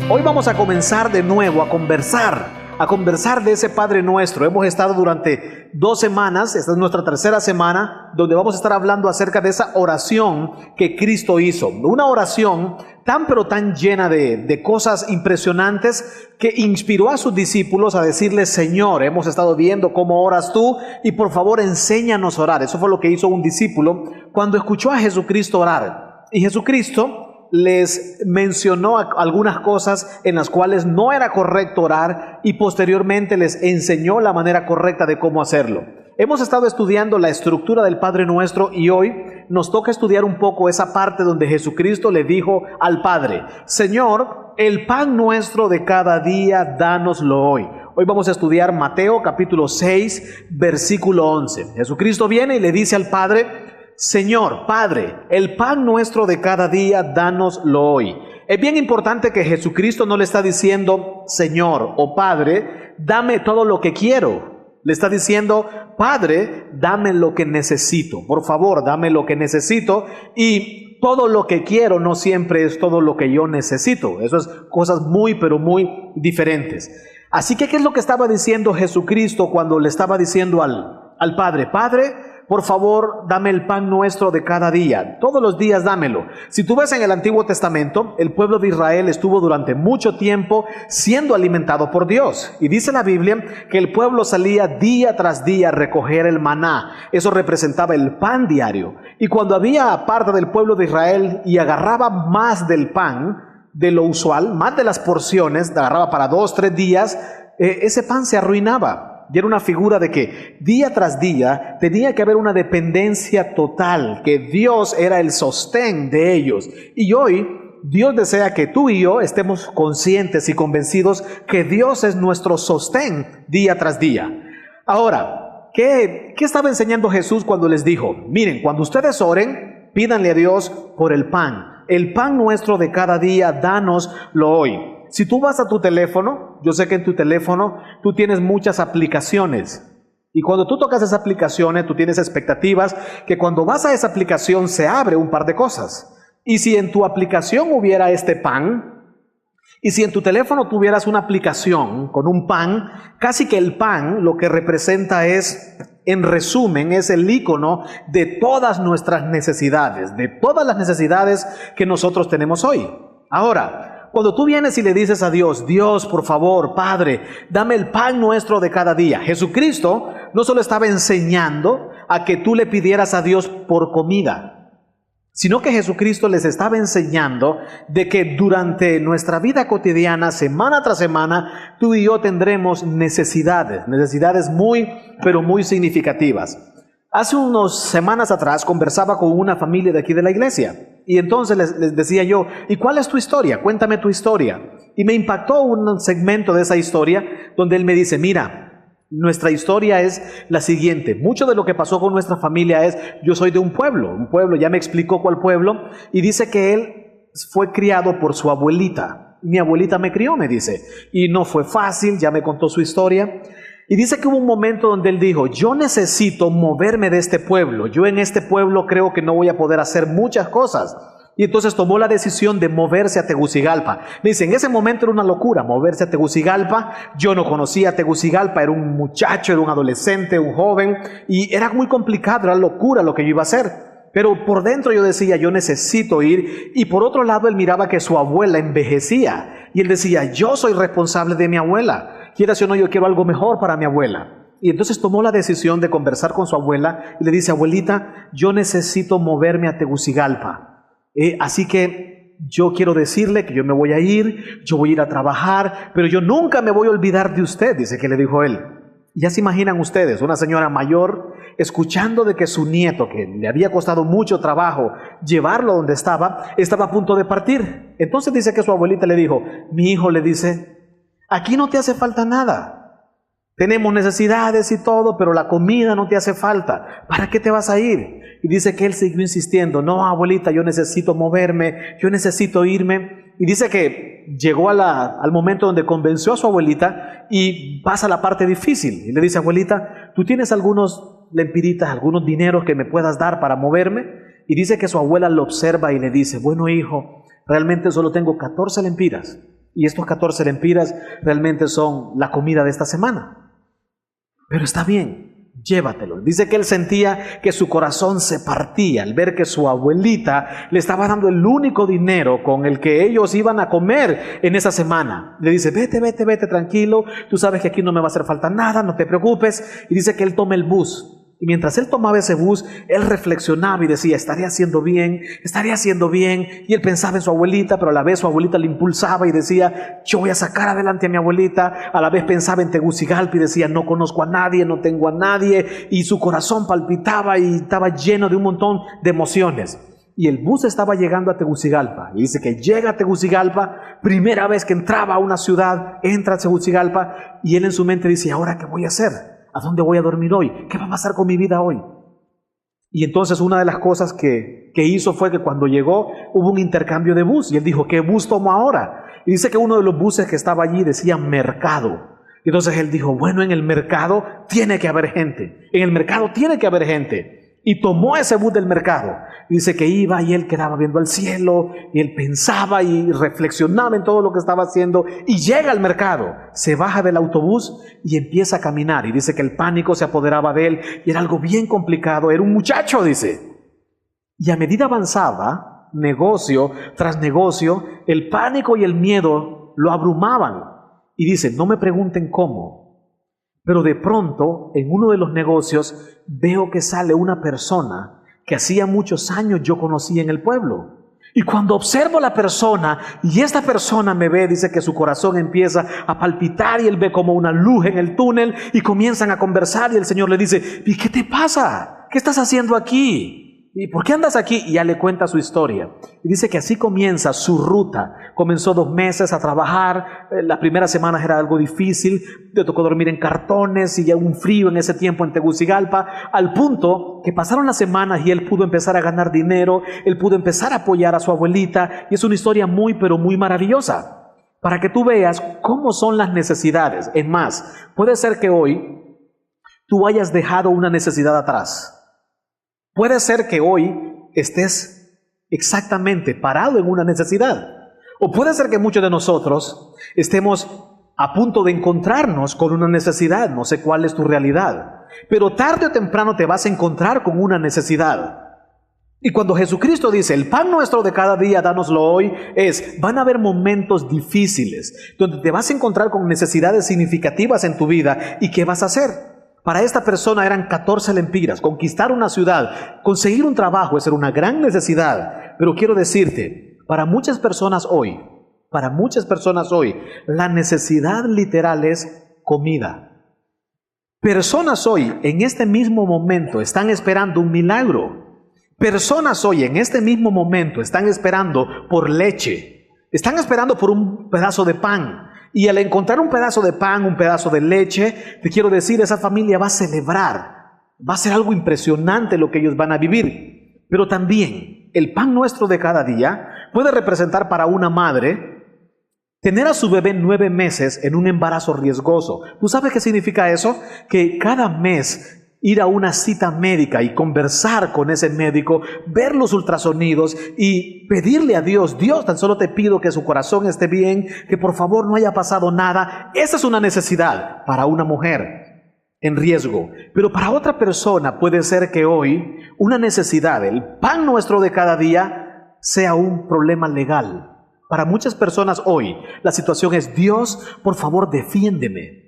Hoy vamos a comenzar de nuevo a conversar de ese Padre Nuestro. Hemos estado durante 2 semanas, esta es nuestra tercera semana, donde vamos a estar hablando acerca de esa oración que Cristo hizo. Una oración tan pero tan llena de cosas impresionantes que inspiró a sus discípulos a decirles: Señor, hemos estado viendo cómo oras tú y por favor enséñanos a orar. Eso fue lo que hizo un discípulo cuando escuchó a Jesucristo orar. Y Jesucristo les mencionó algunas cosas en las cuales no era correcto orar y posteriormente les enseñó la manera correcta de cómo hacerlo. Hemos estado estudiando la estructura del Padre Nuestro y hoy nos toca estudiar un poco esa parte donde Jesucristo le dijo al Padre: Señor, el pan nuestro de cada día, dánoslo hoy. Hoy vamos a estudiar Mateo capítulo 6, versículo 11. Jesucristo viene y le dice al Padre: Señor, Padre, el pan nuestro de cada día, dánoslo hoy. Es bien importante que Jesucristo no le está diciendo: Señor o Padre, dame todo lo que quiero. Le está diciendo: Padre, dame lo que necesito. Por favor, dame lo que necesito. Y todo lo que quiero no siempre es todo lo que yo necesito. Eso es cosas muy, pero muy diferentes. Así que, ¿qué es lo que estaba diciendo Jesucristo cuando le estaba diciendo al Padre? Padre, por favor, dame el pan nuestro de cada día. Todos los días dámelo. Si tú ves en el Antiguo Testamento, el pueblo de Israel estuvo durante mucho tiempo siendo alimentado por Dios. Y dice la Biblia que el pueblo salía día tras día a recoger el maná. Eso representaba el pan diario. Y cuando había parte del pueblo de Israel y agarraba más del pan de lo usual, más de las porciones, agarraba para 2, 3 días, ese pan se arruinaba. Y era una figura de que día tras día tenía que haber una dependencia total, que Dios era el sostén de ellos. Y hoy Dios desea que tú y yo estemos conscientes y convencidos que Dios es nuestro sostén día tras día. Ahora, ¿qué estaba enseñando Jesús cuando les dijo? Miren, cuando ustedes oren, pídanle a Dios por el pan nuestro de cada día, dánoslo hoy. Si tú vas a tu teléfono, yo sé que en tu teléfono tú tienes muchas aplicaciones. Y cuando tú tocas esas aplicaciones, tú tienes expectativas que cuando vas a esa aplicación se abre un par de cosas. Y si en tu aplicación hubiera este pan, y si en tu teléfono tuvieras una aplicación con un pan, casi que el pan lo que representa es, en resumen, es el icono de todas nuestras necesidades, de todas las necesidades que nosotros tenemos hoy. Ahora, cuando tú vienes y le dices a Dios: Dios, por favor, Padre, dame el pan nuestro de cada día. Jesucristo no solo estaba enseñando a que tú le pidieras a Dios por comida, sino que Jesucristo les estaba enseñando de que durante nuestra vida cotidiana, semana tras semana, tú y yo tendremos necesidades muy, pero muy significativas. Hace unas semanas atrás conversaba con una familia de aquí de la iglesia. Y entonces les decía yo: ¿y cuál es tu historia? Cuéntame tu historia. Y me impactó un segmento de esa historia donde él me dice: mira, nuestra historia es la siguiente. Mucho de lo que pasó con nuestra familia es: yo soy de un pueblo, ya me explicó cuál pueblo, y dice que él fue criado por su abuelita. Mi abuelita me crió, me dice, y no fue fácil, ya me contó su historia. Y dice que hubo un momento donde él dijo: yo necesito moverme de este pueblo. Yo en este pueblo creo que no voy a poder hacer muchas cosas. Y entonces tomó la decisión de moverse a Tegucigalpa. Me dice, en ese momento era una locura moverse a Tegucigalpa. Yo no conocía Tegucigalpa, era un muchacho, era un adolescente, un joven. Y era muy complicado, era locura lo que yo iba a hacer. Pero por dentro yo decía: yo necesito ir. Y por otro lado él miraba que su abuela envejecía. Y él decía: yo soy responsable de mi abuela. Quieras o no, yo quiero algo mejor para mi abuela. Y entonces tomó la decisión de conversar con su abuela y le dice: abuelita, yo necesito moverme a Tegucigalpa. Así que yo quiero decirle que yo me voy a ir, yo voy a ir a trabajar, pero yo nunca me voy a olvidar de usted, dice que le dijo él. Y ya se imaginan ustedes, una señora mayor escuchando de que su nieto, que le había costado mucho trabajo llevarlo donde estaba a punto de partir. Entonces dice que su abuelita le dijo: mi hijo, le dice, aquí no te hace falta nada. Tenemos necesidades y todo, pero la comida no te hace falta. ¿Para qué te vas a ir? Y dice que él siguió insistiendo: no, abuelita, yo necesito moverme, yo necesito irme. Y dice que llegó al momento donde convenció a su abuelita y pasa la parte difícil. Y le dice: abuelita, ¿tú tienes algunos lempiritas, algunos dineros que me puedas dar para moverme? Y dice que su abuela lo observa y le dice: bueno, hijo, realmente solo tengo 14 lempiras. Y estos 14 lempiras realmente son la comida de esta semana. Pero está bien, llévatelo. Dice que él sentía que su corazón se partía al ver que su abuelita le estaba dando el único dinero con el que ellos iban a comer en esa semana. Le dice, vete, tranquilo, tú sabes que aquí no me va a hacer falta nada, no te preocupes. Y dice que él toma el bus. Y mientras él tomaba ese bus, él reflexionaba y decía, estaré haciendo bien. Y él pensaba en su abuelita, pero a la vez su abuelita le impulsaba y decía, yo voy a sacar adelante a mi abuelita. A la vez pensaba en Tegucigalpa y decía, no conozco a nadie, no tengo a nadie. Y su corazón palpitaba y estaba lleno de un montón de emociones. Y el bus estaba llegando a Tegucigalpa. Y dice que llega a Tegucigalpa, primera vez que entraba a una ciudad, entra a Tegucigalpa, y él en su mente dice, ¿ahora qué voy a hacer? ¿A dónde voy a dormir hoy? ¿Qué va a pasar con mi vida hoy? Y entonces una de las cosas que hizo fue que cuando llegó hubo un intercambio de bus. Y él dijo, ¿qué bus tomo ahora? Y dice que uno de los buses que estaba allí decía mercado. Y entonces él dijo, bueno, en el mercado tiene que haber gente. En el mercado tiene que haber gente. Y tomó ese bus del mercado. Dice que iba y él quedaba viendo al cielo, y él pensaba y reflexionaba en todo lo que estaba haciendo, y llega al mercado, se baja del autobús y empieza a caminar, y dice que el pánico se apoderaba de él, y era algo bien complicado, era un muchacho, dice. Y a medida avanzaba, negocio tras negocio, el pánico y el miedo lo abrumaban. Y dice, no me pregunten cómo, pero de pronto, en uno de los negocios, veo que sale una persona que hacía muchos años yo conocí en el pueblo. Y cuando observo a la persona, y esta persona me ve, dice que su corazón empieza a palpitar, y él ve como una luz en el túnel, y comienzan a conversar, y el Señor le dice, ¿y qué te pasa? ¿Qué estás haciendo aquí? ¿Y por qué andas aquí? Y ya le cuenta su historia. Y dice que así comienza su ruta. Comenzó 2 meses a trabajar. Las primeras semanas era algo difícil. Le tocó dormir en cartones y ya un frío en ese tiempo en Tegucigalpa. Al punto que pasaron las semanas y él pudo empezar a ganar dinero. Él pudo empezar a apoyar a su abuelita. Y es una historia muy, pero muy maravillosa. Para que tú veas cómo son las necesidades. Es más, puede ser que hoy tú hayas dejado una necesidad atrás. Puede ser que hoy estés exactamente parado en una necesidad. O puede ser que muchos de nosotros estemos a punto de encontrarnos con una necesidad. No sé cuál es tu realidad. Pero tarde o temprano te vas a encontrar con una necesidad. Y cuando Jesucristo dice, el pan nuestro de cada día, dánoslo hoy, van a haber momentos difíciles donde te vas a encontrar con necesidades significativas en tu vida. ¿Y qué vas a hacer? Para esta persona eran 14 lempiras. Conquistar una ciudad, conseguir un trabajo, esa era una gran necesidad. Pero quiero decirte, para muchas personas hoy, la necesidad literal es comida. Personas hoy, en este mismo momento, están esperando un milagro. Personas hoy, en este mismo momento, están esperando por leche. Están esperando por un pedazo de pan. Y al encontrar un pedazo de pan, un pedazo de leche, te quiero decir, esa familia va a celebrar. Va a ser algo impresionante lo que ellos van a vivir. Pero también, el pan nuestro de cada día puede representar para una madre tener a su bebé 9 meses en un embarazo riesgoso. ¿Tú sabes qué significa eso? Que cada mes ir a una cita médica y conversar con ese médico, ver los ultrasonidos y pedirle a Dios, Dios, tan solo te pido que su corazón esté bien, que por favor no haya pasado nada. Esa es una necesidad para una mujer en riesgo. Pero para otra persona puede ser que hoy una necesidad, el pan nuestro de cada día, sea un problema legal. Para muchas personas hoy la situación es, Dios, por favor defiéndeme.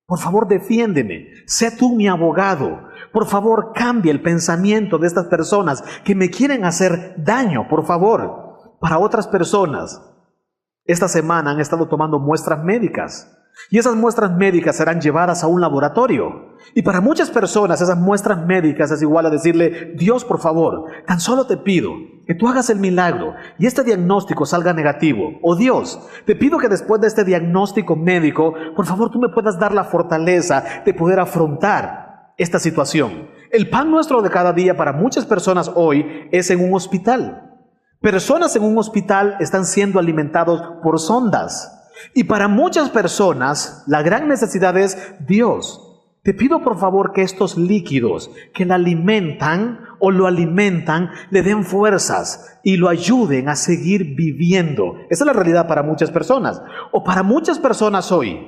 Por favor, defiéndeme. Sé tú mi abogado. Por favor, cambia el pensamiento de estas personas que me quieren hacer daño. Por favor. Para otras personas, esta semana han estado tomando muestras médicas. Y esas muestras médicas serán llevadas a un laboratorio. Y para muchas personas esas muestras médicas es igual a decirle, Dios, por favor, tan solo te pido que tú hagas el milagro y este diagnóstico salga negativo. O Dios, te pido que después de este diagnóstico médico, por favor tú me puedas dar la fortaleza de poder afrontar esta situación. El pan nuestro de cada día para muchas personas hoy es en un hospital. Personas en un hospital están siendo alimentados por sondas. Y para muchas personas, la gran necesidad es, Dios, Te pido por favor que estos líquidos que la alimentan o lo alimentan le den fuerzas y lo ayuden a seguir viviendo. Esa es la realidad para muchas personas. O para muchas personas hoy,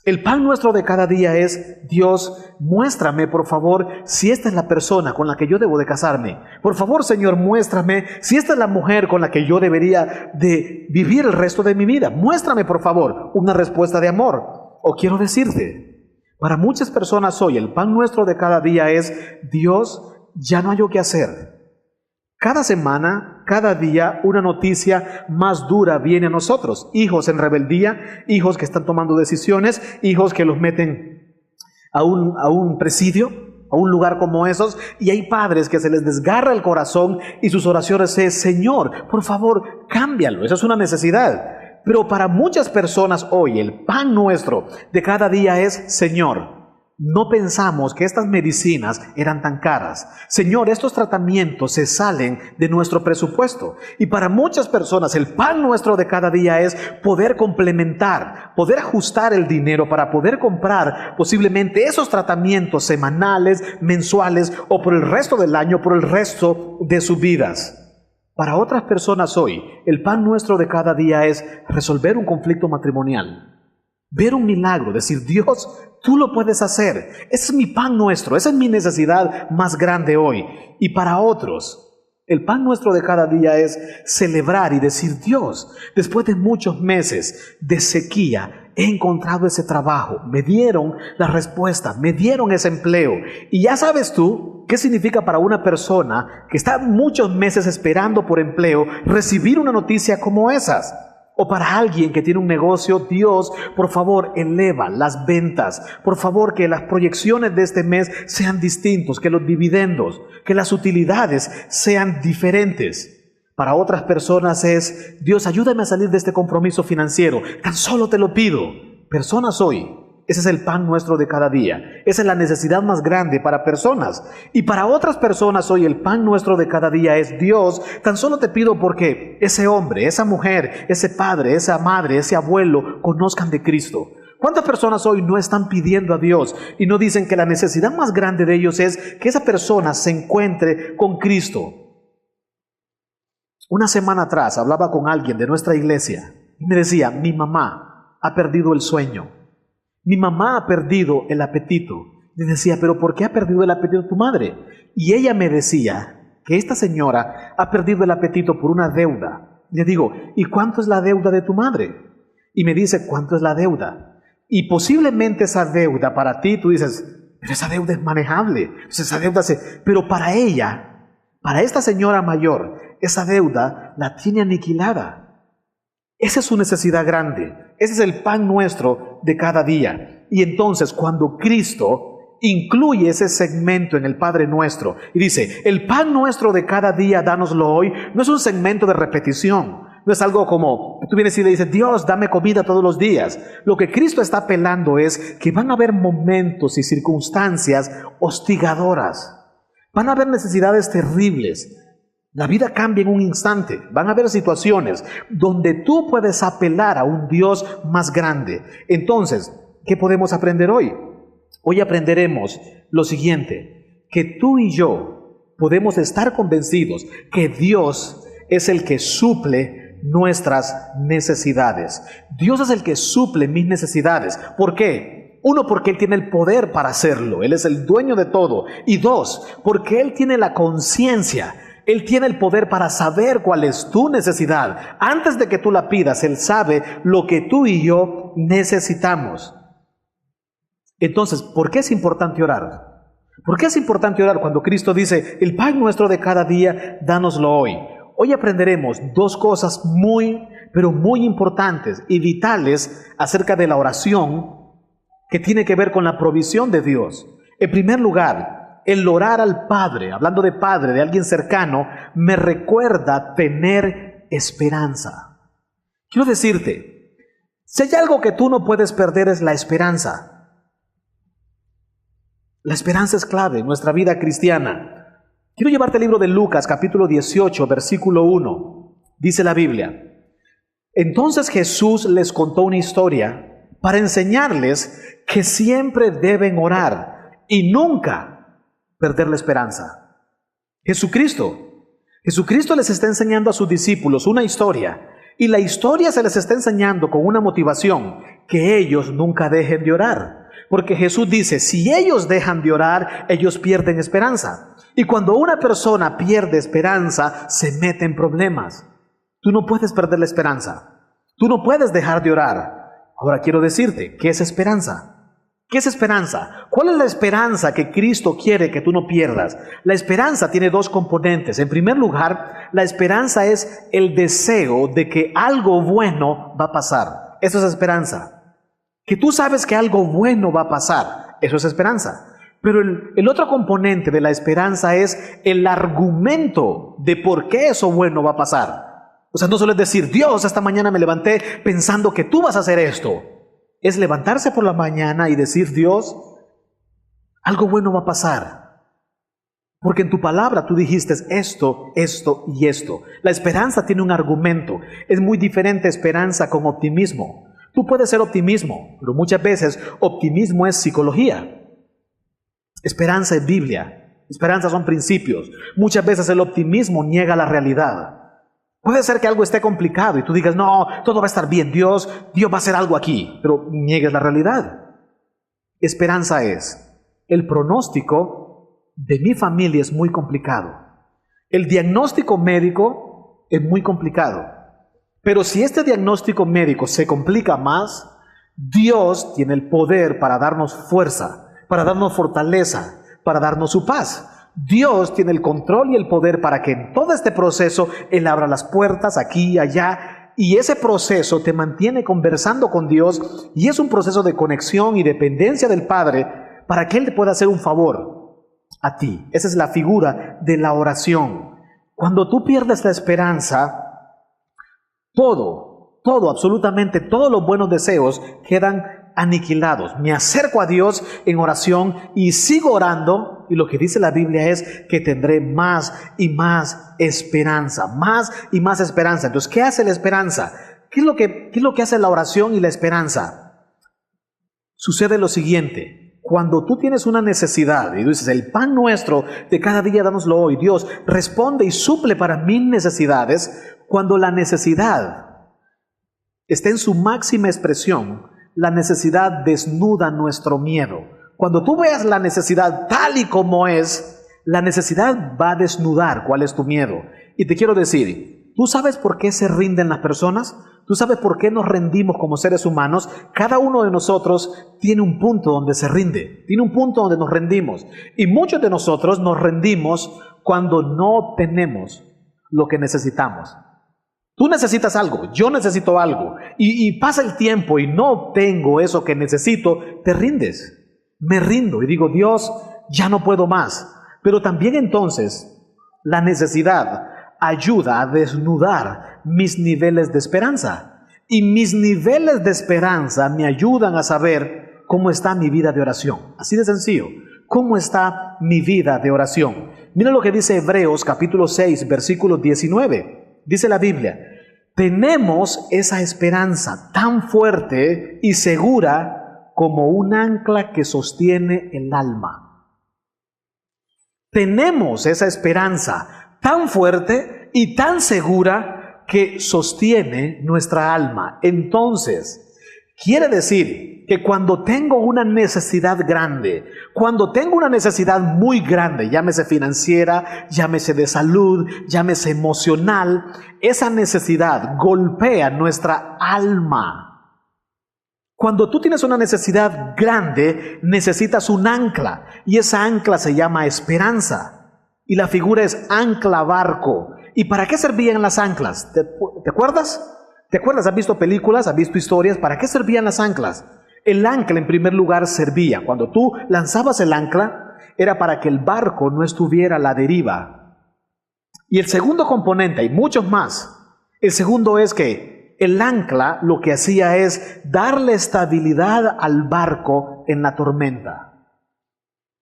el pan nuestro de cada día es: Dios, muéstrame por favor si esta es la persona con la que yo debo de casarme. Por favor, Señor, muéstrame si esta es la mujer con la que yo debería de vivir el resto de mi vida. Muéstrame por favor una respuesta de amor. O quiero decirte, para muchas personas hoy el pan nuestro de cada día es: Dios, ya no hay qué hacer. Cada semana, cada día, una noticia más dura viene a nosotros. Hijos en rebeldía, hijos que están tomando decisiones, hijos que los meten a un presidio, a un lugar como esos, y hay padres que se les desgarra el corazón y sus oraciones es: Señor, por favor, cámbialo. Esa es una necesidad. Pero para muchas personas hoy el pan nuestro de cada día es: Señor, no pensamos que estas medicinas eran tan caras. Señor, estos tratamientos se salen de nuestro presupuesto. Y para muchas personas el pan nuestro de cada día es poder complementar, poder ajustar el dinero para poder comprar posiblemente esos tratamientos semanales, mensuales o por el resto del año, por el resto de sus vidas. Para otras personas hoy, el pan nuestro de cada día es resolver un conflicto matrimonial, ver un milagro, decir: Dios, tú lo puedes hacer. Ese es mi pan nuestro, esa es mi necesidad más grande hoy. Y para otros, el pan nuestro de cada día es celebrar y decir: Dios, después de muchos meses de sequía, he encontrado ese trabajo, me dieron la respuesta, me dieron ese empleo. Y ya sabes tú qué significa para una persona que está muchos meses esperando por empleo recibir una noticia como esas. O para alguien que tiene un negocio: Dios, por favor, eleva las ventas. Por favor, que las proyecciones de este mes sean distintos, que los dividendos, que las utilidades sean diferentes. Para otras personas es: Dios, ayúdame a salir de este compromiso financiero. Tan solo te lo pido. Personas hoy, ese es el pan nuestro de cada día. Esa es la necesidad más grande para personas. Y para otras personas hoy el pan nuestro de cada día es: Dios, tan solo te pido porque ese hombre, esa mujer, ese padre, esa madre, ese abuelo conozcan de Cristo. ¿Cuántas personas hoy no están pidiendo a Dios y no dicen que la necesidad más grande de ellos es que esa persona se encuentre con Cristo? Una semana atrás hablaba con alguien de nuestra iglesia y me decía: mi mamá ha perdido el sueño. Mi mamá ha perdido el apetito. Le decía: ¿pero por qué ha perdido el apetito tu madre? Y ella me decía que esta señora ha perdido el apetito por una deuda. Le digo: ¿y cuánto es la deuda de tu madre? Y me dice: ¿cuánto es la deuda? Y posiblemente esa deuda para ti, tú dices: pero esa deuda es manejable. Pero para ella, para esta señora mayor, esa deuda la tiene aniquilada. Esa es su necesidad grande. Ese es el pan nuestro de cada día. Y entonces cuando Cristo incluye ese segmento en el Padre Nuestro y dice: el pan nuestro de cada día, dánoslo hoy, no es un segmento de repetición. No es algo como tú vienes y le dices: Dios, dame comida todos los días. Lo que Cristo está apelando es que van a haber momentos y circunstancias hostigadoras. Van a haber necesidades terribles. La vida cambia en un instante. Van a haber situaciones donde tú puedes apelar a un Dios más grande. Entonces, ¿qué podemos aprender hoy? Hoy aprenderemos lo siguiente: que tú y yo podemos estar convencidos que Dios es el que suple nuestras necesidades. Dios es el que suple mis necesidades. ¿Por qué? Uno, porque Él tiene el poder para hacerlo. Él es el dueño de todo. Y dos, porque Él tiene la conciencia. Él tiene el poder para saber cuál es tu necesidad. Antes de que tú la pidas, Él sabe lo que tú y yo necesitamos. Entonces, ¿por qué es importante orar? ¿Por qué es importante orar cuando Cristo dice: el pan nuestro de cada día, dánoslo hoy? Hoy aprenderemos dos cosas muy, pero muy importantes y vitales acerca de la oración que tiene que ver con la provisión de Dios. En primer lugar, el orar al Padre, hablando de Padre, de alguien cercano, me recuerda tener esperanza. Quiero decirte, si hay algo que tú no puedes perder es la esperanza. La esperanza es clave en nuestra vida cristiana. Quiero llevarte al libro de Lucas, capítulo 18, versículo 1. Dice la Biblia: entonces Jesús les contó una historia para enseñarles que siempre deben orar y nunca perder la esperanza. Jesucristo les está enseñando a sus discípulos una historia, y la historia se les está enseñando con una motivación: que ellos nunca dejen de orar. Porque Jesús dice, si ellos dejan de orar, ellos pierden esperanza. Y cuando una persona pierde esperanza, se mete en problemas. Tú no puedes perder la esperanza. Tú no puedes dejar de orar. Ahora quiero decirte, ¿qué es esperanza? ¿Qué es esperanza? ¿Cuál es la esperanza que Cristo quiere que tú no pierdas? La esperanza tiene dos componentes. En primer lugar, la esperanza es el deseo de que algo bueno va a pasar. Eso es esperanza. Que tú sabes que algo bueno va a pasar. Eso es esperanza. Pero el otro componente de la esperanza es el argumento de por qué eso bueno va a pasar. O sea, no solo es decir, Dios, esta mañana me levanté pensando que tú vas a hacer esto. Es levantarse por la mañana y decir, Dios, algo bueno va a pasar. Porque en tu palabra tú dijiste esto, esto y esto. La esperanza tiene un argumento. Es muy diferente esperanza con optimismo. Tú puedes ser optimismo, pero muchas veces optimismo es psicología. Esperanza es Biblia. Esperanza son principios. Muchas veces el optimismo niega la realidad. Puede ser que algo esté complicado y tú digas, no, todo va a estar bien, Dios va a hacer algo aquí, pero niegues la realidad. Esperanza es, el pronóstico de mi familia es muy complicado. El diagnóstico médico es muy complicado. Pero si este diagnóstico médico se complica más, Dios tiene el poder para darnos fuerza, para darnos fortaleza, para darnos su paz. Dios tiene el control y el poder para que en todo este proceso Él abra las puertas aquí y allá, y ese proceso te mantiene conversando con Dios, y es un proceso de conexión y dependencia del Padre para que Él te pueda hacer un favor a ti. Esa es la figura de la oración. Cuando tú pierdes la esperanza, absolutamente todos los buenos deseos quedan aniquilados. Me acerco a Dios en oración y sigo orando, y lo que dice la Biblia es que tendré más y más esperanza, más y más esperanza. Entonces, ¿qué hace la esperanza? ¿Qué es lo que hace la oración y la esperanza? Sucede lo siguiente: cuando tú tienes una necesidad y tú dices, el pan nuestro de cada día dánoslo hoy, Dios responde y suple para mis necesidades. Cuando la necesidad está en su máxima expresión, la necesidad desnuda nuestro miedo. Cuando tú veas la necesidad tal y como es, la necesidad va a desnudar cuál es tu miedo. Y te quiero decir, ¿tú sabes por qué se rinden las personas? ¿Tú sabes por qué nos rendimos como seres humanos? Cada uno de nosotros tiene un punto donde se rinde, tiene un punto donde nos rendimos. Y muchos de nosotros nos rendimos cuando no obtenemos lo que necesitamos. Tú necesitas algo, yo necesito algo, y pasa el tiempo y no obtengo eso que necesito, te rindes. Me rindo y digo, Dios, ya no puedo más. Pero también entonces la necesidad ayuda a desnudar mis niveles de esperanza. Y mis niveles de esperanza me ayudan a saber cómo está mi vida de oración. Así de sencillo. ¿Cómo está mi vida de oración? Mira lo que dice Hebreos capítulo 6, versículo 19. Dice la Biblia, tenemos esa esperanza tan fuerte y segura como un ancla que sostiene el alma. Tenemos esa esperanza tan fuerte y tan segura que sostiene nuestra alma. Entonces, quiere decir que cuando tengo una necesidad grande, cuando tengo una necesidad muy grande, llámese financiera, llámese de salud, llámese emocional, esa necesidad golpea nuestra alma. Cuando tú tienes una necesidad grande, necesitas un ancla, y esa ancla se llama esperanza, y la figura es ancla barco. ¿Y para qué servían las anclas? ¿Te acuerdas? ¿Te acuerdas? ¿Has visto películas? ¿Has visto historias? ¿Para qué servían las anclas? El ancla en primer lugar servía, cuando tú lanzabas el ancla, era para que el barco no estuviera a la deriva. Y el segundo componente, hay muchos más, el segundo es que el ancla lo que hacía es darle estabilidad al barco en la tormenta.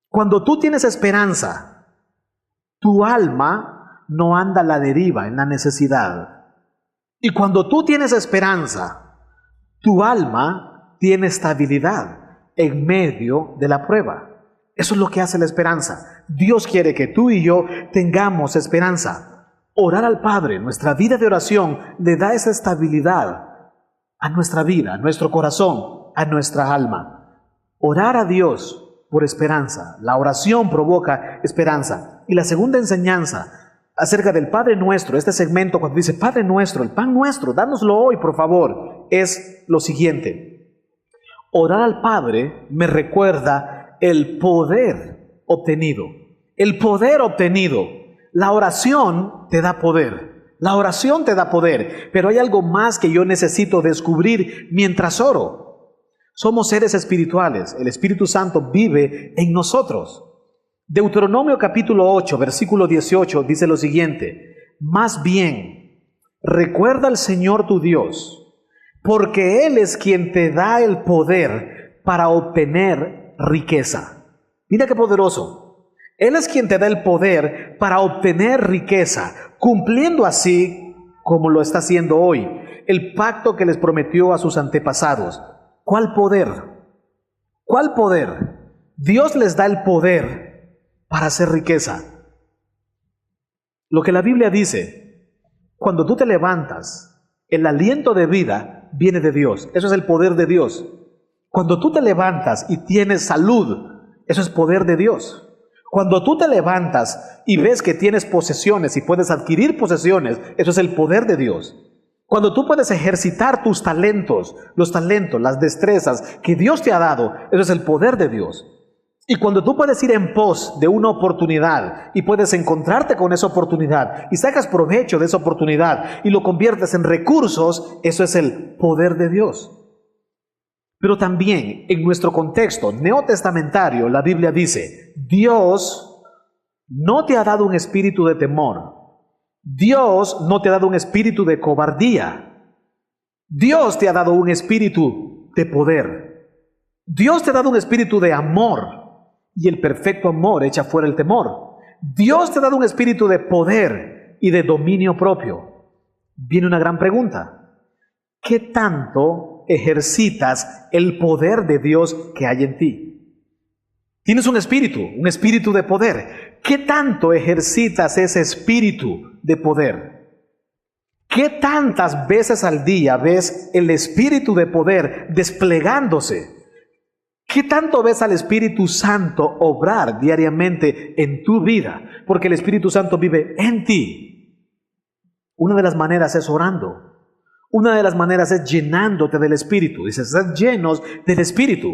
Cuando tú tienes esperanza, tu alma no anda a la deriva en la necesidad. Y cuando tú tienes esperanza, tu alma tiene estabilidad en medio de la prueba. Eso es lo que hace la esperanza. Dios quiere que tú y yo tengamos esperanza. Orar al Padre, nuestra vida de oración, le da esa estabilidad a nuestra vida, a nuestro corazón, a nuestra alma. Orar a Dios por esperanza. La oración provoca esperanza. Y la segunda enseñanza acerca del Padre Nuestro, este segmento cuando dice Padre Nuestro, el pan nuestro, dánoslo hoy por favor, es lo siguiente. Orar al Padre me recuerda el poder obtenido. El poder obtenido. La oración te da poder. La oración te da poder. Pero hay algo más que yo necesito descubrir mientras oro. Somos seres espirituales. El Espíritu Santo vive en nosotros. Deuteronomio capítulo 8, versículo 18 dice lo siguiente. Más bien, recuerda al Señor tu Dios, porque Él es quien te da el poder para obtener riqueza. Mira qué poderoso. Él es quien te da el poder para obtener riqueza, cumpliendo así, como lo está haciendo hoy, el pacto que les prometió a sus antepasados. ¿Cuál poder? ¿Cuál poder? Dios les da el poder para hacer riqueza. Lo que la Biblia dice, cuando tú te levantas, el aliento de vida viene de Dios. Eso es el poder de Dios. Cuando tú te levantas y tienes salud, eso es poder de Dios. Cuando tú te levantas y ves que tienes posesiones y puedes adquirir posesiones, eso es el poder de Dios. Cuando tú puedes ejercitar tus talentos, los talentos, las destrezas que Dios te ha dado, eso es el poder de Dios. Y cuando tú puedes ir en pos de una oportunidad y puedes encontrarte con esa oportunidad y sacas provecho de esa oportunidad y lo conviertes en recursos, eso es el poder de Dios. Pero también en nuestro contexto neotestamentario, la Biblia dice, Dios no te ha dado un espíritu de temor. Dios no te ha dado un espíritu de cobardía. Dios te ha dado un espíritu de poder. Dios te ha dado un espíritu de amor. Y el perfecto amor echa fuera el temor. Dios te ha dado un espíritu de poder y de dominio propio. Viene una gran pregunta. ¿Qué tanto ejercitas el poder de Dios que hay en ti? Tienes un espíritu de poder. ¿Qué tanto ejercitas ese espíritu de poder? ¿Qué tantas veces al día ves el espíritu de poder desplegándose? ¿Qué tanto ves al Espíritu Santo obrar diariamente en tu vida? Porque el Espíritu Santo vive en ti. Una de las maneras es orando. Una de las maneras es llenándote del Espíritu. Dice, ser llenos del Espíritu.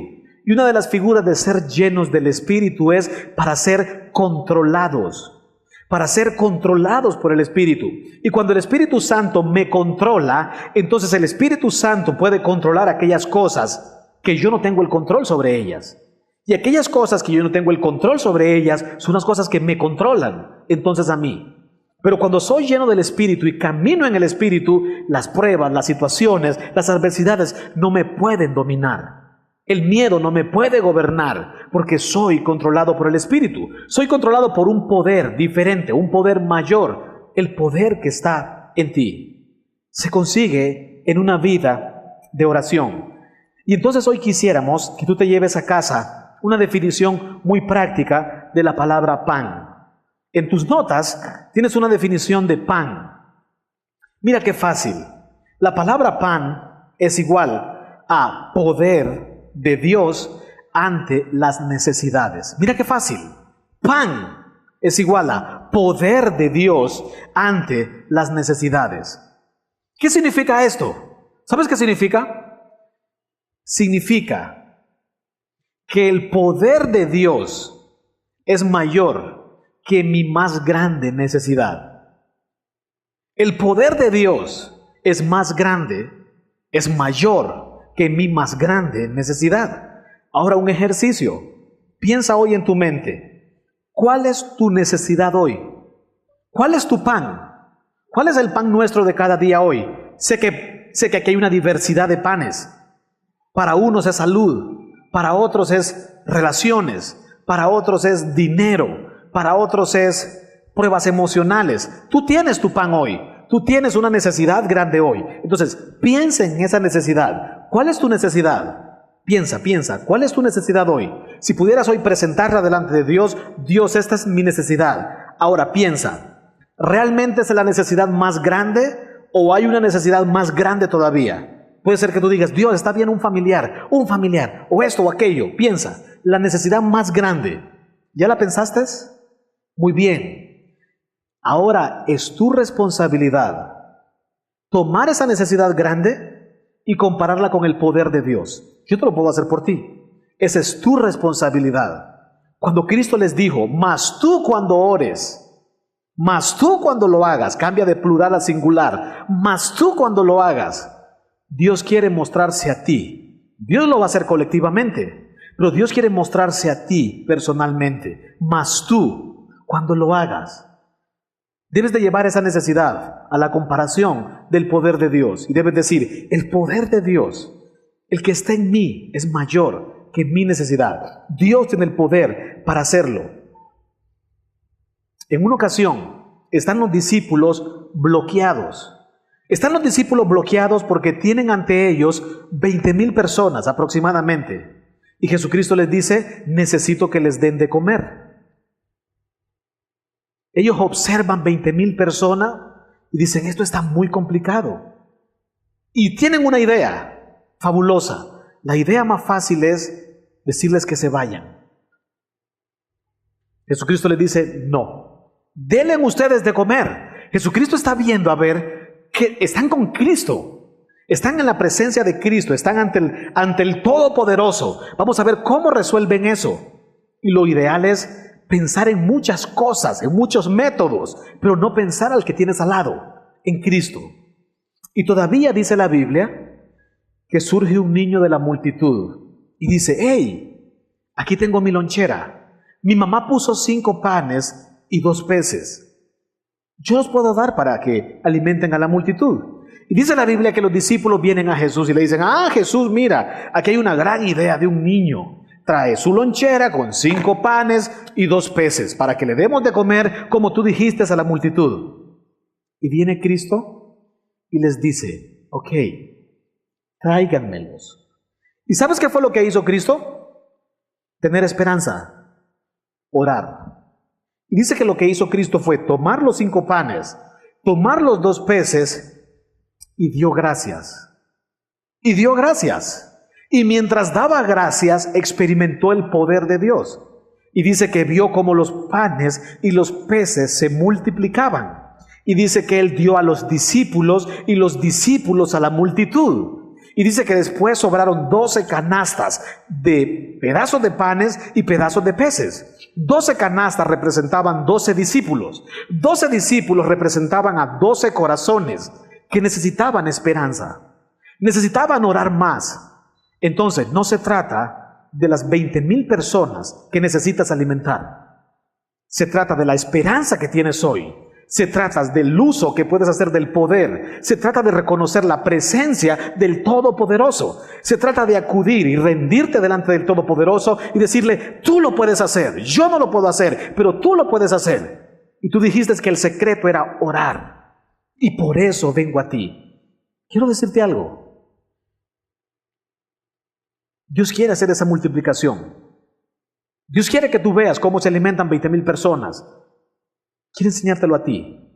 Y una de las figuras de ser llenos del Espíritu es para ser controlados. Para ser controlados por el Espíritu. Y cuando el Espíritu Santo me controla, entonces el Espíritu Santo puede controlar aquellas cosas que yo no tengo el control sobre ellas. Y aquellas cosas que yo no tengo el control sobre ellas son las cosas que me controlan, entonces a mí. Pero cuando soy lleno del Espíritu y camino en el Espíritu, las pruebas, las situaciones, las adversidades no me pueden dominar. El miedo no me puede gobernar porque soy controlado por el Espíritu. Soy controlado por un poder diferente, un poder mayor, el poder que está en ti. Se consigue en una vida de oración. Y entonces hoy quisiéramos que tú te lleves a casa una definición muy práctica de la palabra pan. En tus notas tienes una definición de pan. Mira qué fácil. La palabra pan es igual a poder de Dios ante las necesidades. Mira qué fácil. Pan es igual a poder de Dios ante las necesidades. ¿Qué significa esto? ¿Sabes qué significa? Significa que el poder de Dios es mayor que mi más grande necesidad. El poder de Dios es más grande, es mayor que mi más grande necesidad. Ahora un ejercicio. Piensa hoy en tu mente. ¿Cuál es tu necesidad hoy? ¿Cuál es tu pan? ¿Cuál es el pan nuestro de cada día hoy? Sé que aquí hay una diversidad de panes. Para unos es salud, para otros es relaciones, para otros es dinero, para otros es pruebas emocionales. Tú tienes tu pan hoy, tú tienes una necesidad grande hoy. Entonces, piensa en esa necesidad. ¿Cuál es tu necesidad? Piensa, ¿cuál es tu necesidad hoy? Si pudieras hoy presentarla delante de Dios, Dios, esta es mi necesidad. Ahora piensa, ¿realmente es la necesidad más grande o hay una necesidad más grande todavía? Puede ser que tú digas, Dios, está bien un familiar, o esto o aquello. Piensa, la necesidad más grande, ¿ya la pensaste? Muy bien. Ahora es tu responsabilidad tomar esa necesidad grande y compararla con el poder de Dios. Yo te lo puedo hacer por ti. Esa es tu responsabilidad. Cuando Cristo les dijo, mas tú cuando ores, mas tú cuando lo hagas, cambia de plural a singular, mas tú cuando lo hagas, Dios quiere mostrarse a ti. Dios lo va a hacer colectivamente, pero Dios quiere mostrarse a ti personalmente. Mas tú cuando lo hagas, debes de llevar esa necesidad a la comparación del poder de Dios. Y debes decir, el poder de Dios, el que está en mí, es mayor que mi necesidad. Dios tiene el poder para hacerlo. En una ocasión, están los discípulos bloqueados. Están los discípulos bloqueados porque tienen ante ellos 20,000 personas aproximadamente. Y Jesucristo les dice, necesito que les den de comer. Ellos observan 20,000 personas y dicen, esto está muy complicado. Y tienen una idea fabulosa. La idea más fácil es decirles que se vayan. Jesucristo les dice, no, denle ustedes de comer. Jesucristo está viendo a ver que están con Cristo. Están en la presencia de Cristo, están ante el Todopoderoso. Vamos a ver cómo resuelven eso. Y lo ideal es pensar en muchas cosas, en muchos métodos, pero no pensar al que tienes al lado, en Cristo. Y todavía dice la Biblia que surge un niño de la multitud y dice, hey, aquí tengo mi lonchera. Mi mamá puso 5 panes y 2 peces. Yo los puedo dar para que alimenten a la multitud. Y dice la Biblia que los discípulos vienen a Jesús y le dicen, Jesús, mira, aquí hay una gran idea de un niño. Trae su lonchera con 5 panes y 2 peces para que le demos de comer como tú dijiste a la multitud. Y viene Cristo y les dice, ok, tráiganmelos. ¿Y sabes qué fue lo que hizo Cristo? Tener esperanza, orar. Y dice que lo que hizo Cristo fue tomar los 5 panes, tomar los 2 peces y dio gracias. Y dio gracias. Y mientras daba gracias, experimentó el poder de Dios. Y dice que vio cómo los panes y los peces se multiplicaban. Y dice que Él dio a los discípulos y los discípulos a la multitud. Y dice que después sobraron 12 canastas de pedazos de panes y pedazos de peces. 12 canastas representaban 12 discípulos. 12 discípulos representaban a 12 corazones que necesitaban esperanza. Necesitaban orar más. Entonces, no se trata de las 20,000 personas que necesitas alimentar. Se trata de la esperanza que tienes hoy. Se trata del uso que puedes hacer del poder. Se trata de reconocer la presencia del Todopoderoso. Se trata de acudir y rendirte delante del Todopoderoso y decirle, tú lo puedes hacer, yo no lo puedo hacer, pero tú lo puedes hacer. Y tú dijiste que el secreto era orar. Y por eso vengo a ti. Quiero decirte algo. Dios quiere hacer esa multiplicación. Dios quiere que tú veas cómo se alimentan 20,000 personas. Quiere enseñártelo a ti.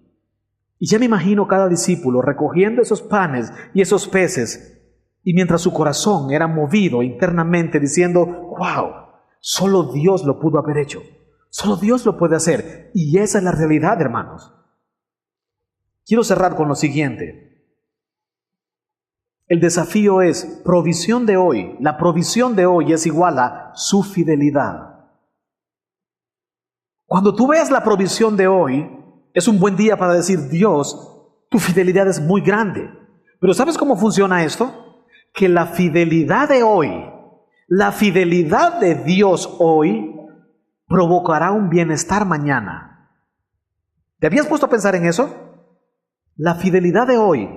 Y ya me imagino cada discípulo recogiendo esos panes y esos peces, y mientras su corazón era movido internamente diciendo, wow, solo Dios lo pudo haber hecho. Solo Dios lo puede hacer. Y esa es la realidad, hermanos. Quiero cerrar con lo siguiente. El desafío es provisión de hoy. La provisión de hoy es igual a su fidelidad. Cuando tú veas la provisión de hoy, es un buen día para decir, Dios, tu fidelidad es muy grande. Pero ¿sabes cómo funciona esto? Que la fidelidad de hoy, la fidelidad de Dios hoy, provocará un bienestar mañana. ¿Te habías puesto a pensar en eso? La fidelidad de hoy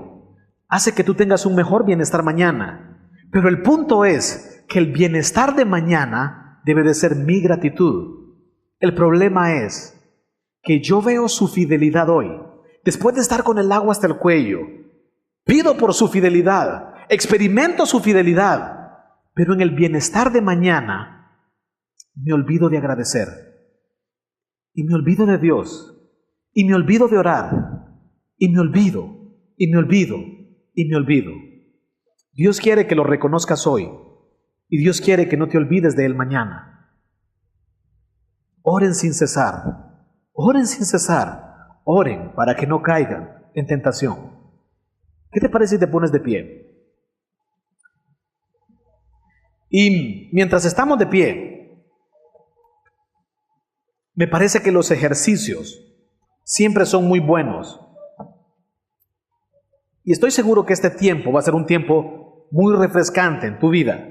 hace que tú tengas un mejor bienestar mañana. Pero el punto es que el bienestar de mañana debe de ser mi gratitud. El problema es que yo veo su fidelidad hoy. Después de estar con el agua hasta el cuello, pido por su fidelidad, experimento su fidelidad. Pero en el bienestar de mañana me olvido de agradecer. Y me olvido de Dios. Y me olvido de orar. Y me olvido. Y me olvido. Y me olvido. Dios quiere que lo reconozcas hoy. Y Dios quiere que no te olvides de Él mañana. Oren sin cesar. Oren sin cesar. Oren para que no caigan en tentación. ¿Qué te parece si te pones de pie? Y mientras estamos de pie, me parece que los ejercicios siempre son muy buenos. Y estoy seguro que este tiempo va a ser un tiempo muy refrescante en tu vida.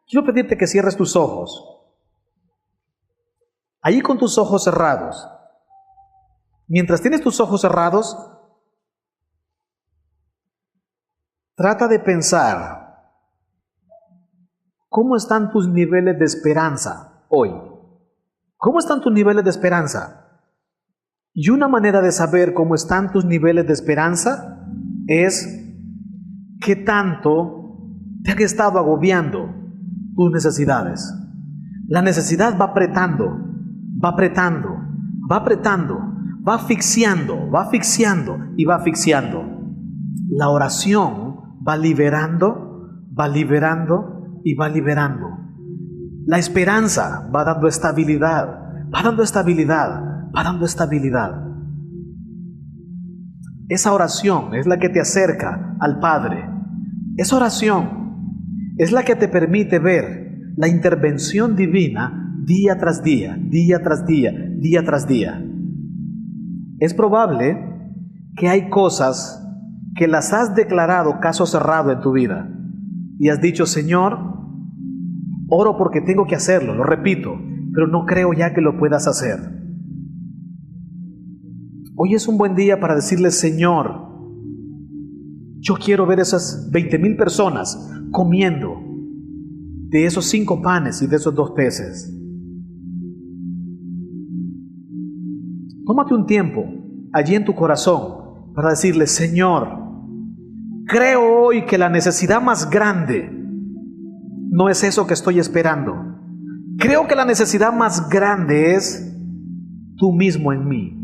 Quiero pedirte que cierres tus ojos. Allí con tus ojos cerrados. Mientras tienes tus ojos cerrados, trata de pensar cómo están tus niveles de esperanza hoy. ¿Cómo están tus niveles de esperanza? Y una manera de saber cómo están tus niveles de esperanza es qué tanto te han estado agobiando tus necesidades. La necesidad va apretando, va apretando, va apretando, va asfixiando, va asfixiando y va asfixiando. La oración va liberando, va liberando y va liberando. La esperanza va dando estabilidad, va dando estabilidad, va dando estabilidad. Esa oración es la que te acerca al Padre. Esa oración es la que te permite ver la intervención divina día tras día, día tras día, día tras día. Es probable que hay cosas que las has declarado caso cerrado en tu vida y has dicho: Señor, oro porque tengo que hacerlo, lo repito, pero no creo ya que lo puedas hacer. Hoy es un buen día para decirle: Señor, yo quiero ver esas 20,000 personas comiendo de esos 5 panes y de esos 2 peces. Tómate un tiempo allí en tu corazón para decirle: Señor, creo hoy que la necesidad más grande no es eso que estoy esperando. Creo que la necesidad más grande es tú mismo en mí.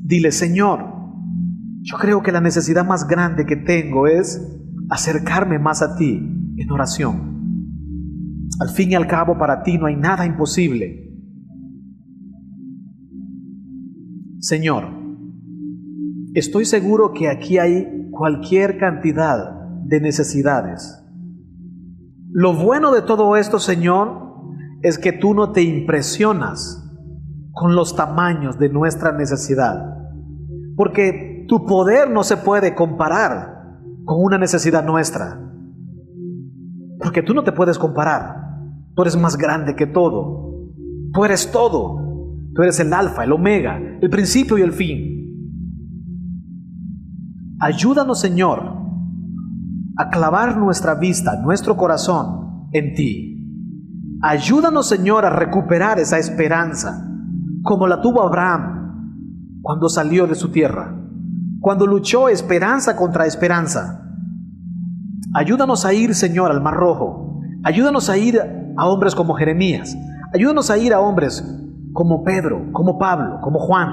Dile: Señor, yo creo que la necesidad más grande que tengo es acercarme más a ti en oración. Al fin y al cabo, para ti no hay nada imposible. Señor, estoy seguro que aquí hay cualquier cantidad de necesidades. Lo bueno de todo esto, Señor, es que tú no te impresionas con los tamaños de nuestra necesidad, porque tu poder no se puede comparar con una necesidad nuestra, porque tú no te puedes comparar. Tú eres más grande que todo. Tú eres todo. Tú eres el alfa, el omega, el principio y el fin. Ayúdanos, Señor, a clavar nuestra vista, nuestro corazón en ti. Ayúdanos, Señor, a recuperar esa esperanza, como la tuvo Abraham cuando salió de su tierra, cuando luchó esperanza contra esperanza. Ayúdanos a ir, Señor, al Mar Rojo. Ayúdanos a ir a hombres como Jeremías. Ayúdanos a ir a hombres como Pedro, como Pablo, como Juan.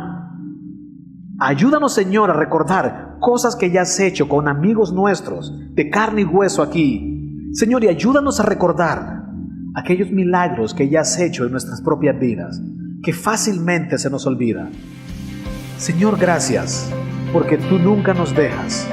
Ayúdanos, Señor, a recordar cosas que ya has hecho con amigos nuestros de carne y hueso aquí. Señor, y ayúdanos a recordar aquellos milagros que ya has hecho en nuestras propias vidas, que fácilmente se nos olvida. Señor, gracias, porque tú nunca nos dejas.